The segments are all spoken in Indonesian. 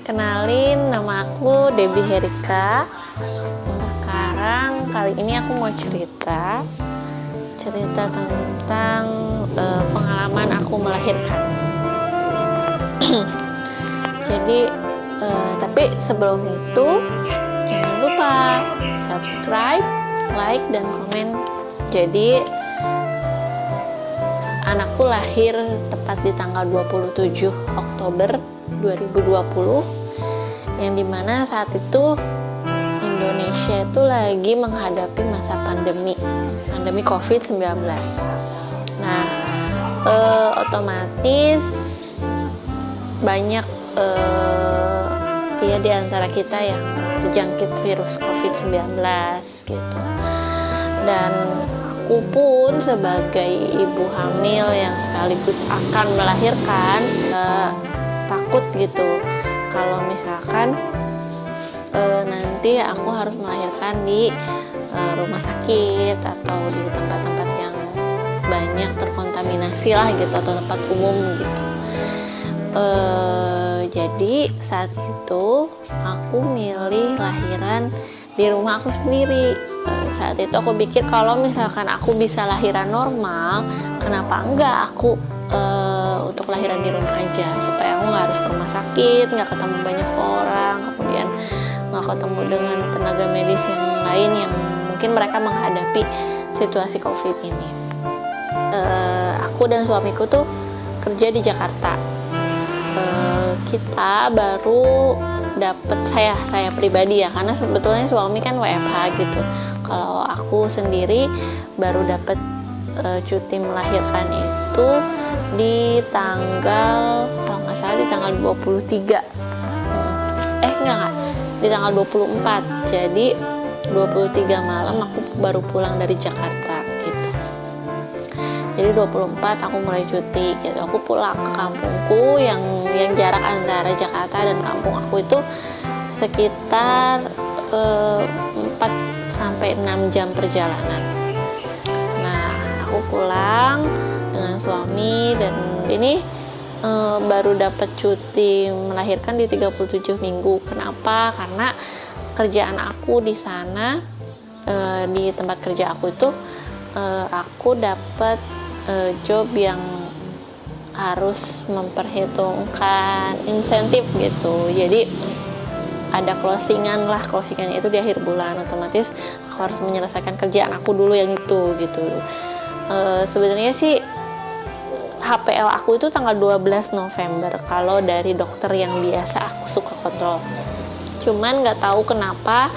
Kenalin, nama aku Debbie Herika. Sekarang kali ini aku mau cerita tentang pengalaman aku melahirkan. Jadi, tapi sebelum itu jangan lupa subscribe, like, dan komen. Jadi anakku lahir tepat di tanggal 27 Oktober 2020, yang dimana saat itu Indonesia itu lagi menghadapi masa pandemi COVID-19. Nah, otomatis banyak di antara kita yang terjangkit virus COVID-19 gitu. Dan aku pun sebagai ibu hamil yang sekaligus akan melahirkan takut gitu kalau misalkan nanti aku harus melahirkan di rumah sakit atau di tempat-tempat yang banyak terkontaminasi lah gitu, atau tempat umum gitu. Jadi saat itu aku milih lahiran di rumah aku sendiri. Saat itu aku pikir kalau misalkan aku bisa lahiran normal, kenapa enggak aku untuk lahiran di rumah aja, supaya aku nggak harus ke rumah sakit, nggak ketemu banyak orang, kemudian nggak ketemu dengan tenaga medis yang lain yang mungkin mereka menghadapi situasi COVID ini. Aku dan suamiku tuh kerja di Jakarta. Kita baru dapat, saya pribadi ya, karena sebetulnya suami kan WFH gitu. Kalau aku sendiri baru dapat cuti melahirkan itu di tanggal, kalau nggak salah di tanggal 23 di tanggal 24. Jadi 23 malam aku baru pulang dari Jakarta gitu. Jadi 24 aku mulai cuti gitu. Aku pulang ke kampungku yang jarak antara Jakarta dan kampung aku itu sekitar 4-6 jam perjalanan. Nah, aku pulang dengan suami, dan ini baru dapat cuti melahirkan di 37 minggu. Kenapa? Karena kerjaan aku di sana, di tempat kerja aku itu, aku dapat job yang harus memperhitungkan insentif gitu. Jadi ada closingan itu di akhir bulan. Otomatis aku harus menyelesaikan kerjaan aku dulu yang itu gitu. Sebenarnya sih HPL aku itu tanggal 12 November kalau dari dokter yang biasa aku suka kontrol. Cuman nggak tahu kenapa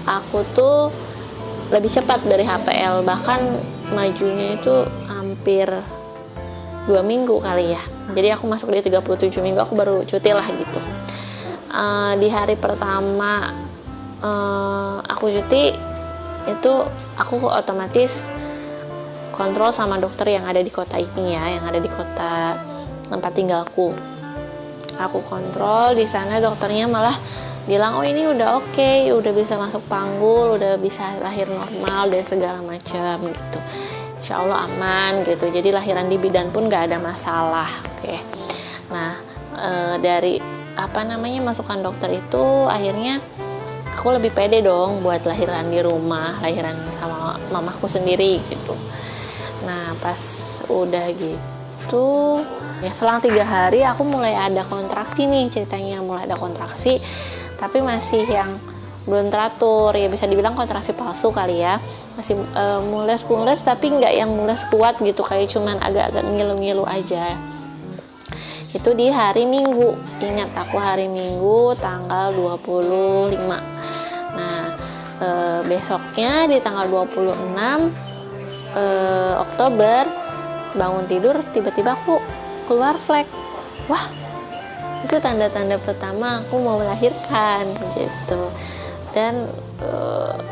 aku tuh lebih cepat dari HPL, bahkan majunya itu hampir 2 minggu kali ya. Jadi aku masuk di 37 minggu aku baru cuti lah gitu. Di hari pertama aku cuti itu aku otomatis kontrol sama dokter yang ada di kota ini ya, yang ada di kota tempat tinggalku. Aku kontrol di sana, dokternya malah bilang, oh ini udah oke, udah bisa masuk panggul, udah bisa lahir normal dan segala macam gitu. Insya Allah aman gitu. Jadi lahiran di bidan pun gak ada masalah. Oke. Nah, dari masukan dokter itu akhirnya aku lebih pede dong buat lahiran di rumah, lahiran sama mamaku sendiri gitu. Nah, pas udah gitu ya, selang 3 hari aku mulai ada kontraksi nih ceritanya. Mulai ada kontraksi tapi masih yang belum teratur ya, bisa dibilang kontraksi palsu kali ya. Masih mules tapi nggak yang mules kuat gitu, kayak cuman agak-agak ngilu-ngilu aja. Itu di hari Minggu, ingat aku hari Minggu tanggal 25. Nah, besoknya di tanggal 26 Oktober bangun tidur tiba-tiba aku keluar flek. Wah, itu tanda-tanda pertama aku mau melahirkan gitu. Dan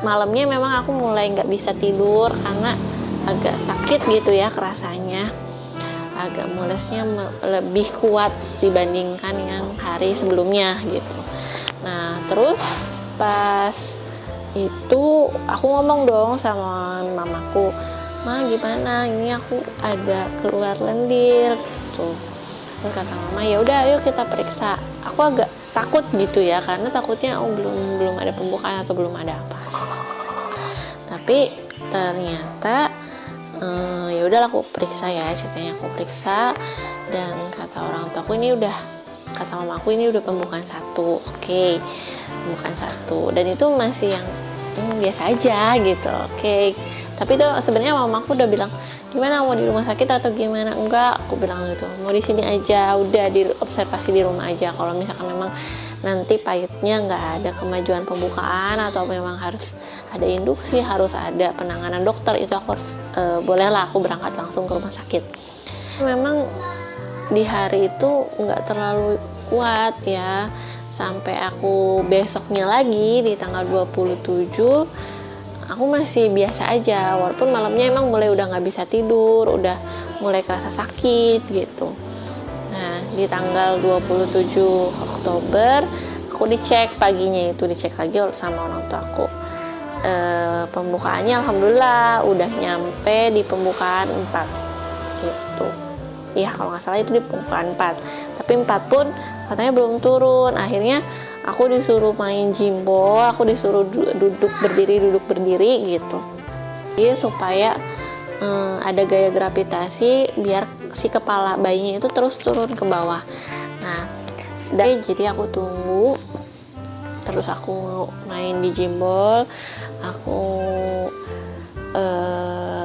malamnya memang aku mulai nggak bisa tidur karena agak sakit gitu ya kerasanya. Agak mulesnya lebih kuat dibandingkan yang hari sebelumnya gitu. Nah, terus pas itu aku ngomong dong sama mamaku, "Ma, gimana? Ini aku ada keluar lendir gitu." Terus kata mama, ya udah ayo kita periksa. Aku agak takut gitu ya, karena takutnya belum ada pembukaan atau belum ada apa. Tapi ternyata ya udah aku periksa ya, ceritanya aku periksa, dan kata orang tua aku kata mama aku ini udah pembukaan 1. Oke, pembukaan 1, dan itu masih yang biasa aja gitu. Oke. Tapi itu sebenarnya mama aku udah bilang, gimana mau di rumah sakit atau gimana? Enggak, aku bilang gitu, mau di sini aja, udah diobservasi di rumah aja. Kalau misalkan memang nanti pahitnya nggak ada kemajuan pembukaan atau memang harus ada induksi, harus ada penanganan dokter, itu aku harus bolehlah aku berangkat langsung ke rumah sakit. Memang di hari itu nggak terlalu kuat ya, sampai aku besoknya lagi di tanggal 27 aku masih biasa aja, walaupun malamnya emang mulai udah nggak bisa tidur, udah mulai kerasa sakit gitu. Nah di tanggal 27 Oktober aku dicek paginya, itu dicek lagi sama orang tua aku. Pembukaannya alhamdulillah udah nyampe di pembukaan 4 gitu. Iya kalau nggak salah itu di pembukaan 4, tapi 4 pun katanya belum turun. Akhirnya aku disuruh main jimbol, aku disuruh duduk berdiri gitu. Jadi supaya ada gaya gravitasi biar si kepala bayinya itu terus turun ke bawah. Nah, jadi aku tunggu, terus aku main di jimbol, aku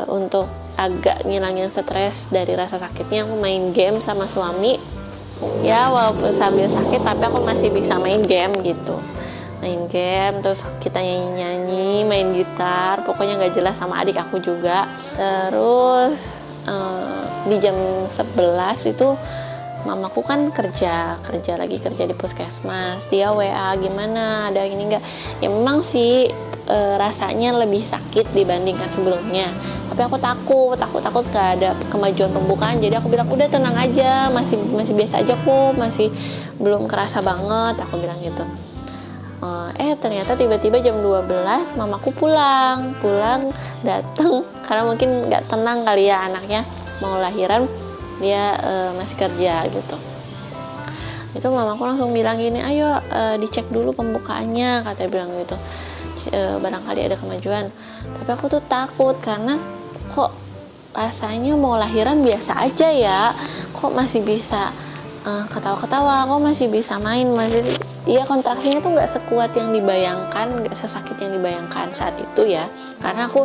untuk agak ngilangin stres dari rasa sakitnya, aku main game sama suami. Ya walaupun sambil sakit tapi aku masih bisa main game gitu. Main game, terus kita nyanyi-nyanyi, main gitar, pokoknya gak jelas sama adik aku juga. Terus di jam 11 itu mamaku kan kerja di puskesmas. Dia WA, gimana, ada ini enggak? Ya memang sih rasanya lebih sakit dibandingkan sebelumnya, tapi aku takut gak ada kemajuan pembukaan. Jadi aku bilang udah tenang aja, masih biasa aja kok, masih belum kerasa banget, aku bilang gitu. Ternyata tiba-tiba jam 12 mamaku pulang datang, karena mungkin nggak tenang kali ya, anaknya mau lahiran, dia masih kerja gitu. Itu mamaku langsung bilang gini, ayo dicek dulu pembukaannya, katanya bilang gitu. Barangkali ada kemajuan. Tapi aku tuh takut karena kok rasanya mau lahiran biasa aja ya, kok masih bisa ketawa-ketawa, kok masih bisa main, masih ya kontraksinya tuh nggak sekuat yang dibayangkan, nggak sesakit yang dibayangkan saat itu ya. Karena aku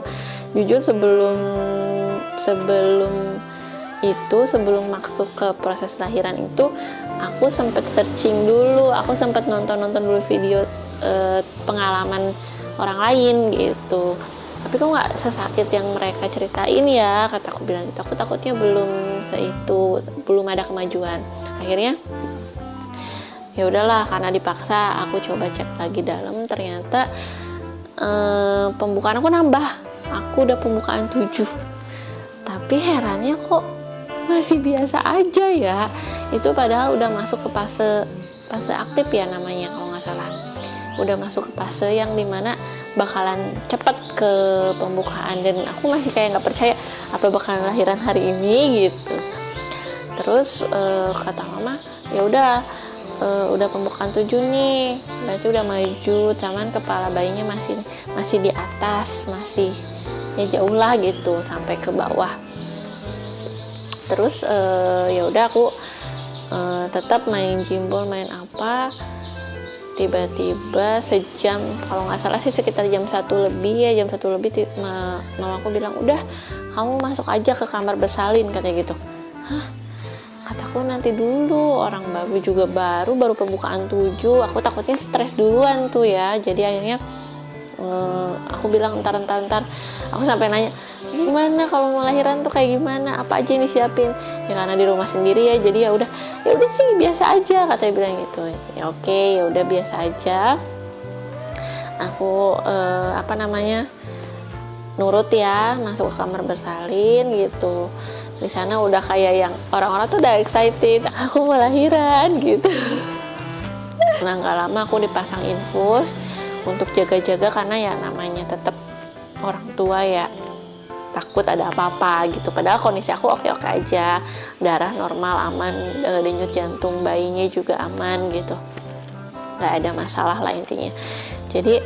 jujur sebelum masuk ke proses lahiran itu aku sempat searching dulu, aku sempat nonton dulu video pengalaman orang lain gitu. Tapi kok nggak sesakit yang mereka ceritain ya, kataku bilang gitu. Aku takutnya belum ada kemajuan. Akhirnya ya udahlah, karena dipaksa aku coba cek lagi dalam. Ternyata pembukaan aku nambah, aku udah pembukaan 7. Tapi herannya kok masih biasa aja ya. Itu padahal udah masuk ke fase aktif ya namanya kalau nggak salah. Udah masuk ke fase yang dimana bakalan cepet ke pembukaan, dan aku masih kayak nggak percaya apa bakalan lahiran hari ini gitu. Terus kata mama, ya udah pembukaan 7 nih, berarti udah maju, cuman kepala bayinya masih di atas, masih ya jauh lah gitu sampai ke bawah. Terus ya udah aku tetap main jimbol, main apa. Tiba-tiba sejam, kalau nggak salah sih sekitar jam 1 lebih mamaku bilang, udah kamu masuk aja ke kamar bersalin, katanya gitu. Hah? Kataku nanti dulu, orang baru juga baru pembukaan 7, aku takutnya stres duluan tuh ya. Jadi akhirnya aku bilang ntar, aku sampai nanya, gimana kalau mau lahiran tuh kayak gimana, apa aja yang disiapin ya, karena di rumah sendiri ya, jadi ya udah sih biasa aja, katanya bilang gitu. Ya oke, ya udah biasa aja. Aku nurut ya, masuk ke kamar bersalin gitu. Di sana udah kayak yang orang-orang tuh udah excited, aku mau lahiran gitu. Nah nggak lama aku dipasang infus untuk jaga-jaga, karena ya namanya tetap orang tua ya, takut ada apa-apa gitu. Padahal kondisi aku oke-oke aja, darah normal, aman, denyut jantung bayinya juga aman gitu, nggak ada masalah lah intinya. Jadi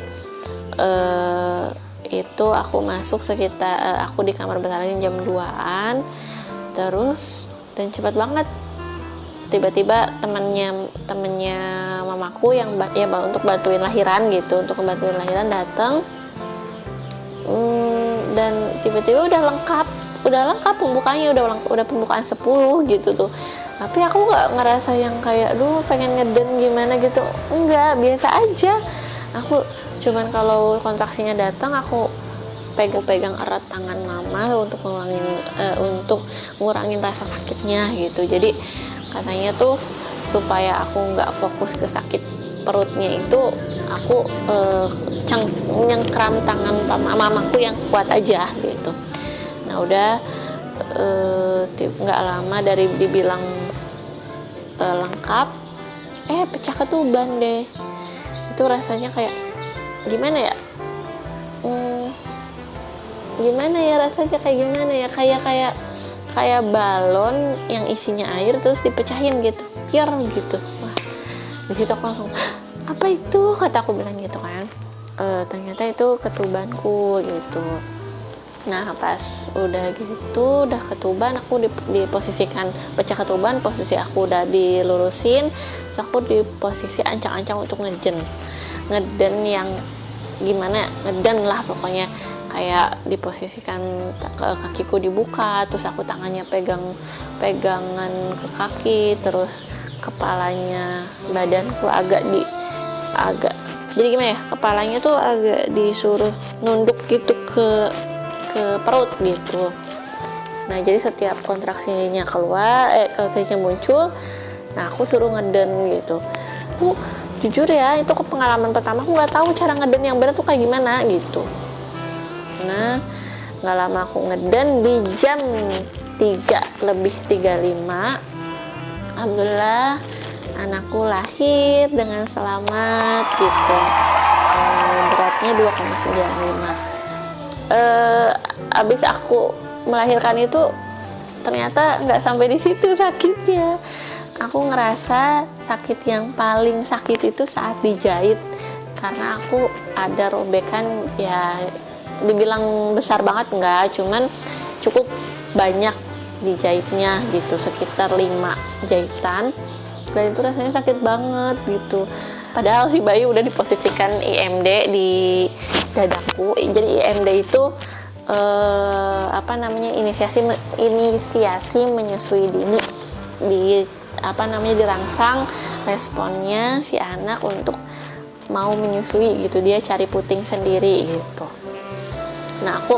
itu aku masuk sekitar aku di kamar besalin jam 2-an terus, dan cepat banget tiba-tiba temennya mamaku yang untuk bantuin lahiran gitu, untuk bantuin lahiran datang, dan tiba-tiba udah lengkap pembukaannya, udah pembukaan 10 gitu tuh. Tapi aku nggak ngerasa yang kayak pengen ngeden gimana gitu, enggak, biasa aja. Aku cuman kalau kontraksinya datang aku pegang erat tangan mama untuk ngurangin rasa sakitnya gitu. Jadi katanya tuh supaya aku nggak fokus ke sakit perutnya itu, aku nyengkram tangan mamaku yang kuat aja gitu. Nah udah nggak lama dari dibilang lengkap, pecah ketuban deh. Itu rasanya kayak gimana ya? Gimana ya rasanya, kayak balon yang isinya air terus dipecahin gitu, pier gitu. Wah, di situ aku langsung, apa itu, kata aku bilang gitu kan. Ternyata itu ketubanku gitu. Nah pas udah ketuban, aku diposisikan pecah ketuban, posisi aku udah dilurusin, terus aku di posisi ancang-ancang untuk ngeden yang gimana, ngeden lah pokoknya, kayak diposisikan kakiku dibuka, terus aku tangannya pegangan ke kaki, terus kepalanya, badanku agak jadi gimana ya, kepalanya tuh agak disuruh nunduk gitu ke perut gitu. Nah jadi setiap kontraksinya kontraksinya muncul, nah aku suruh ngeden gitu. Jujur ya, itu pengalaman pertama, aku nggak tahu cara ngeden yang benar tuh kayak gimana gitu. Nah nggak lama aku ngeden, di jam 3:35 alhamdulillah anakku lahir dengan selamat gitu. Beratnya 2,95. Abis aku melahirkan itu ternyata nggak sampai di situ sakitnya. Aku ngerasa sakit yang paling sakit itu saat dijahit, karena aku ada robekan, ya dibilang besar banget enggak, cuman cukup banyak dijahitnya gitu, sekitar 5 jahitan, dan itu rasanya sakit banget gitu. Padahal si bayi udah diposisikan IMD di dadaku. Jadi IMD itu inisiasi menyusui dini, dirangsang responnya si anak untuk mau menyusui gitu, dia cari puting sendiri gitu. Nah aku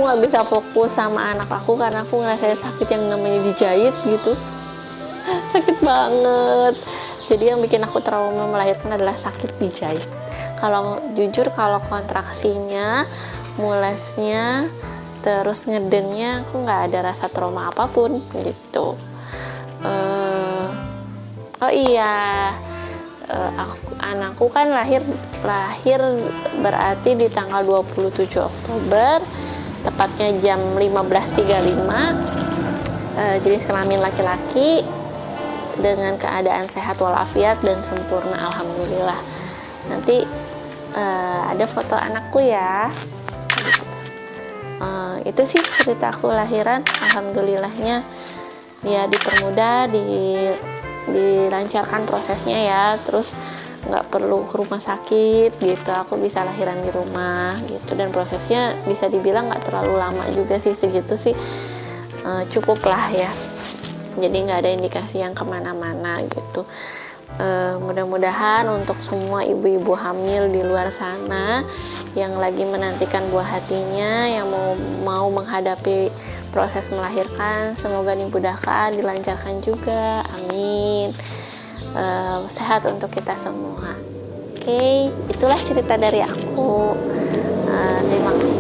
nggak bisa fokus sama anak aku karena aku ngerasain sakit yang namanya dijahit gitu, sakit banget. Jadi yang bikin aku trauma melahirkan adalah sakit dijahit. Kalau kontraksinya, mulesnya, terus ngedennya, aku nggak ada rasa trauma apapun gitu. Oh iya, anakku kan lahir berarti di tanggal 27 Oktober, tepatnya jam 15.35, jenis kelamin laki-laki dengan keadaan sehat walafiat dan sempurna, alhamdulillah. Nanti ada foto anakku ya. Itu sih ceritaku lahiran, alhamdulillahnya ya dipermudah, dilancarkan prosesnya ya, terus nggak perlu ke rumah sakit gitu, aku bisa lahiran di rumah gitu, dan prosesnya bisa dibilang nggak terlalu lama juga sih, segitu sih cukup lah ya, jadi nggak ada indikasi yang kemana-mana gitu. Mudah-mudahan untuk semua ibu-ibu hamil di luar sana yang lagi menantikan buah hatinya, yang mau menghadapi proses melahirkan, semoga dimudahkan, dilancarkan juga, amin. Sehat untuk kita semua. Oke, itulah cerita dari aku. Terima kasih.